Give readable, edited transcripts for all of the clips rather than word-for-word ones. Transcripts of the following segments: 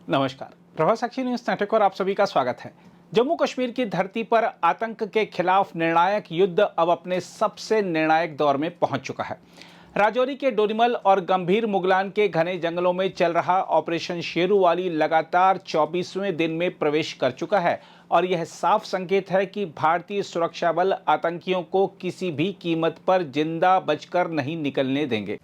नमस्कार। प्रभात साक्षी news network और आप सभी का स्वागत है। जम्मू कश्मीर की धरती पर आतंक के खिलाफ निर्णायक युद्ध अब अपने सबसे निर्णायक दौर में पहुंच चुका है। राजौरी के डोरीमल और गंभीर मुगलान के घने जंगलों में चल रहा ऑपरेशन शेरूवाली लगातार 24वें दिन में प्रवेश कर चुका है और यह साफ संकेत है कि भारतीय सुरक्षा बल आतंकियों को किसी भी कीमत पर जिंदा बचकर नहीं निकलने देंगे।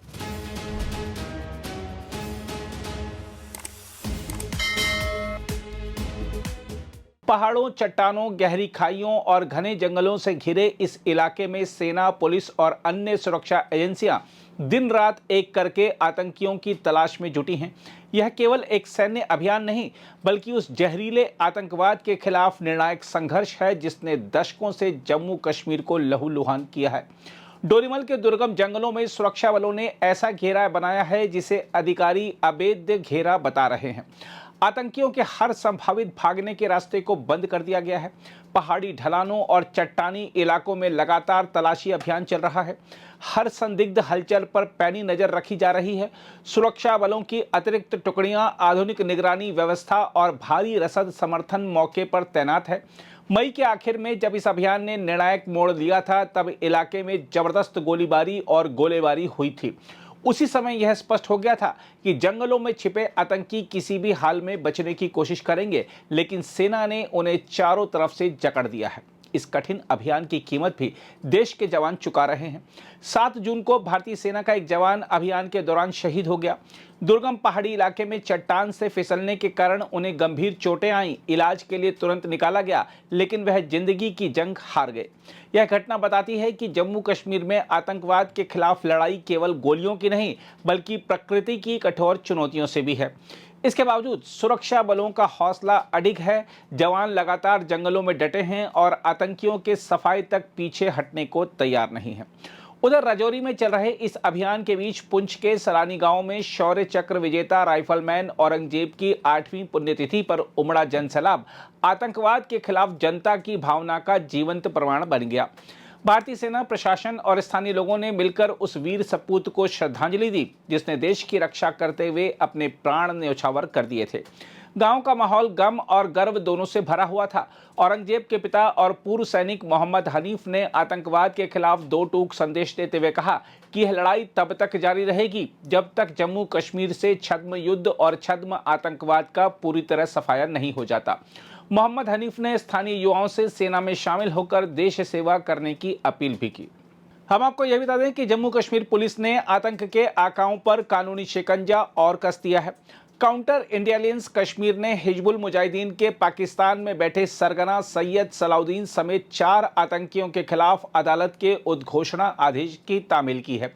पहाड़ों, चट्टानों, गहरी खाइयों और घने जंगलों से घिरे इस इलाके में सेना, पुलिस और अन्य सुरक्षा एजेंसियां दिन रात एक करके आतंकियों की तलाश में जुटी हैं। यह केवल एक सैन्य अभियान नहीं, बल्कि उस जहरीले आतंकवाद के खिलाफ निर्णायक संघर्ष है जिसने दशकों से जम्मू कश्मीर को लहूलुहान किया है। डोरीमल के दुर्गम जंगलों में सुरक्षा बलों ने ऐसा घेरा बनाया है जिसे अधिकारी अवैध घेरा बता रहे हैं। आतंकियों के हर संभावित भागने के रास्ते को बंद कर दिया गया है। पहाड़ी ढलानों और चट्टानी इलाकों में लगातार तलाशी अभियान चल रहा है। हर संदिग्ध हलचल पर पैनी नजर रखी जा रही है। सुरक्षा बलों की अतिरिक्त टुकड़ियां, आधुनिक निगरानी व्यवस्था और भारी रसद समर्थन मौके पर तैनात है। मई के आखिर में जब इस अभियान ने निर्णायक मोड़ लिया था, तब इलाके में जबरदस्त गोलीबारी और गोलेबारी हुई थी। उसी समय यह स्पष्ट हो गया था कि जंगलों में छिपे आतंकी किसी भी हाल में बचने की कोशिश करेंगे, लेकिन सेना ने उन्हें चारों तरफ से जकड़ दिया है। इस कठिन अभियान की कीमत भी देश के जवान चुका रहे हैं। 7 जून को भारतीय सेना का एक जवान अभियान के दौरान शहीद हो गया। दुर्गम पहाड़ी इलाके में चट्टान से फिसलने के कारण उन्हें गंभीर चोटें आईं। इलाज के लिए तुरंत निकाला गया, लेकिन वह जिंदगी की जंग हार गए। यह घटना बताती है कि जम्मू कश्मीर में आतंकवाद के खिलाफ लड़ाई केवल गोलियों की नहीं, बल्कि प्रकृति की कठोर चुनौतियों से भी है। इसके बावजूद सुरक्षा बलों का हौसला अडिग है। जवान लगातार जंगलों में डटे हैं और आतंकियों के सफाई तक पीछे हटने को तैयार नहीं है। उधर राजौरी में चल रहे इस अभियान के बीच पुंछ के सरानी गांव में शौर्य चक्र विजेता राइफलमैन औरंगजेब की 8वीं पुण्यतिथि पर उमड़ा जनसैलाब आतंकवाद के खिलाफ जनता की भावना का जीवंत प्रमाण बन गया। भारतीय सेना, प्रशासन और स्थानीय लोगों ने मिलकर उस वीर सपूत को श्रद्धांजलि दी जिसने देश की रक्षा करते हुए अपने प्राण न्यौछावर कर दिए थे। गांव का माहौल गम और गर्व दोनों से भरा हुआ था। औरंगजेब के पिता और पूर्व सैनिक मोहम्मद हनीफ ने आतंकवाद के खिलाफ 2 टूक संदेश देते हुए कहा कि यह लड़ाई तब तक जारी रहेगी जब तक जम्मू कश्मीर से छद्म युद्ध और छद्म आतंकवाद का पूरी तरह सफाया नहीं हो जाता। मोहम्मद हनीफ ने स्थानीय युवाओं से सेना में शामिल होकर देश सेवा करने की अपील भी की। हम आपको यह बता दें कि जम्मू कश्मीर पुलिस ने आतंक के आकाओं पर कानूनी शिकंजा और कस दिया है। काउंटर इंटेलिजेंस कश्मीर ने हिजबुल मुजाहिदीन के पाकिस्तान में बैठे सरगना सैयद सलाउद्दीन समेत 4 आतंकियों के खिलाफ अदालत के उद्घोषणा आदेश की तामील की है।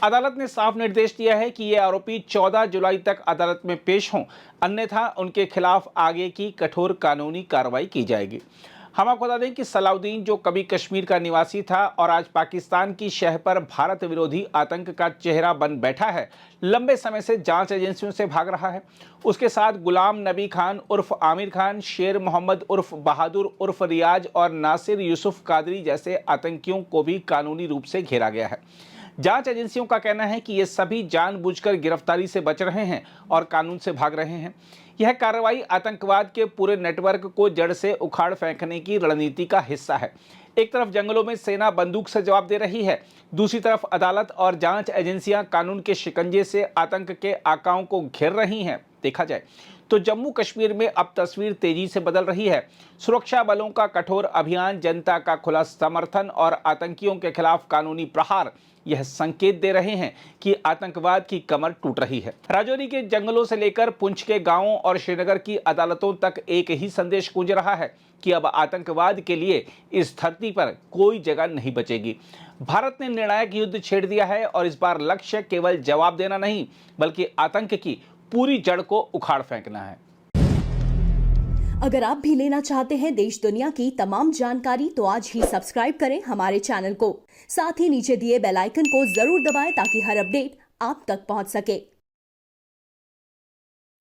अदालत ने साफ निर्देश दिया है कि ये आरोपी 14 जुलाई तक अदालत में पेश हों, अन्यथा उनके खिलाफ आगे की कठोर कानूनी कार्रवाई की जाएगी। हम आपको बता दें कि सलाउद्दीन, जो कभी कश्मीर का निवासी था और आज पाकिस्तान की शह पर भारत विरोधी आतंक का चेहरा बन बैठा है, लंबे समय से जांच एजेंसियों से भाग रहा है। उसके साथ गुलाम नबी खान उर्फ आमिर खान, शेर मोहम्मद उर्फ बहादुर उर्फ रियाज और नासिर यूसुफ कादरी जैसे आतंकियों को भी कानूनी रूप से घेरा गया है। जांच एजेंसियों का कहना है कि ये सभी जानबूझकर गिरफ्तारी से बच रहे हैं और कानून से भाग रहे हैं। यह कार्रवाई आतंकवाद के पूरे नेटवर्क को जड़ से उखाड़ फेंकने की रणनीति का हिस्सा है। एक तरफ जंगलों में सेना बंदूक से जवाब दे रही है, दूसरी तरफ अदालत और जांच एजेंसियां कानून के शिकंजे से आतंक के आकाओं को घेर रही हैं। देखा जाए तो जम्मू कश्मीर में अब तस्वीर तेजी से बदल रही है। सुरक्षा बलों का कठोर अभियान, जनता का खुला समर्थन और आतंकियों के खिलाफ कानूनी प्रहार यह संकेत दे रहे हैं कि आतंकवाद की कमर टूट रही है। राजौरी के जंगलों से लेकर पुंछ के गांवों और श्रीनगर की अदालतों तक एक ही संदेश गूंज रहा है कि अब आतंकवाद के लिए इस धरती पर कोई जगह नहीं बचेगी। भारत ने निर्णायक युद्ध छेड़ दिया है और इस बार लक्ष्य केवल जवाब देना नहीं, बल्कि आतंक की पूरी जड़ को उखाड़ फेंकना है। अगर आप भी लेना चाहते हैं देश दुनिया की तमाम जानकारी, तो आज ही सब्सक्राइब करें हमारे चैनल को। साथ ही नीचे दिए बेल आइकन को जरूर दबाएं ताकि हर अपडेट आप तक पहुंच सके।